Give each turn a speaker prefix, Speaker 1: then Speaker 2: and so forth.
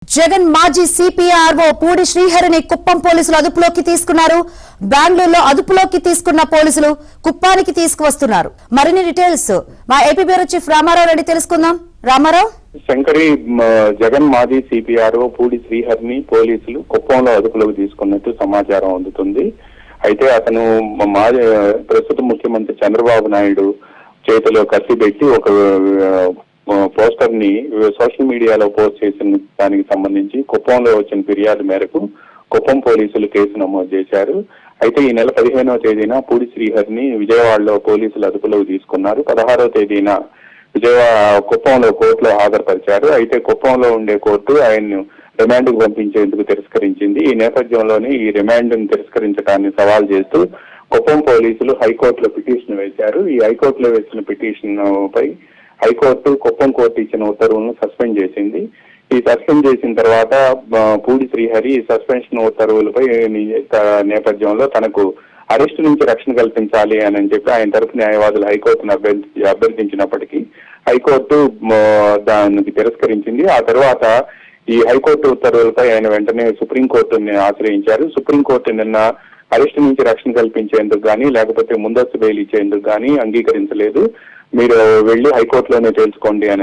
Speaker 1: జగన్ మాజీ సిపిఆర్ఓ పూడి శ్రీహరిని కుప్పం పోలీసులు అదుపులోకి తీసుకున్నారు. బెంగళూరులో అదుపులోకి తీసుకున్న పోలీసులు కుప్పానికి తీసుకువస్తున్నారు. మరిన్ని డీటెయిల్స్ మా AP bureau chief Ramarao Reddy తెలుసుకుందాం. రామారావు.
Speaker 2: శంకరి, జగన్ మాజీ సిపిఆర్ఓ పూడి శ్రీహరిని పోలీసులు కుప్పంలో అదుపులోకి తీసుకున్నట్టు సమాచారం అందుతుంది. అయితే అతను ప్రస్తుత ముఖ్యమంత్రి చంద్రబాబు నాయుడు చేతిలో కత్తి పెట్టి ఒక పోస్టర్ ని సోషల్ మీడియాలో పోస్ట్ చేసిన దానికి సంబంధించి కుప్పంలో వచ్చిన ఫిర్యాదు మేరకు కుప్పం పోలీసులు కేసు నమోదు చేశారు. అయితే ఈ నెల 15వ తేదీన పూడి శ్రీహరిని విజయవాడలో పోలీసులు అదుపులోకి తీసుకున్నారు. 16వ తేదీన కుప్పంలో కోర్టులో హాజరుపరిచారు. అయితే కుప్పంలో ఉండే కోర్టు ఆయన్ను రిమాండ్ కు పంపించేందుకు తిరస్కరించింది. ఈ నేపథ్యంలోనే ఈ రిమాండ్ ను తిరస్కరించడాన్ని సవాల్ చేస్తూ కుప్పం పోలీసులు హైకోర్టులో పిటిషన్ వేశారు. ఈ హైకోర్టులో వేసిన పిటిషన్ పై హైకోర్టు కుప్పం కోర్టు ఇచ్చిన ఉత్తర్వులను సస్పెండ్ చేసింది. ఈ సస్పెండ్ చేసిన తర్వాత పూడి శ్రీహరి సస్పెన్షన్ ఉత్తర్వులపై నేపథ్యంలో తనకు అరెస్టు నుంచి రక్షణ కల్పించాలి అని చెప్పి ఆయన తరపు న్యాయవాదులు హైకోర్టును అభ్యర్థించినప్పటికీ హైకోర్టు దానికి తిరస్కరించింది. ఆ తర్వాత ఈ హైకోర్టు ఉత్తర్వులపై ఆయన వెంటనే సుప్రీంకోర్టుని ఆశ్రయించారు. సుప్రీంకోర్టు నిన్న అరెస్టు నుంచి రక్షణ కల్పించేందుకు గానీ లేకపోతే ముందస్తు బెయిల్ ఇచ్చేందుకు గానీ అంగీకరించలేదు. మీరు వెళ్లి హైకోర్టులోనే తెలుసుకోండి అని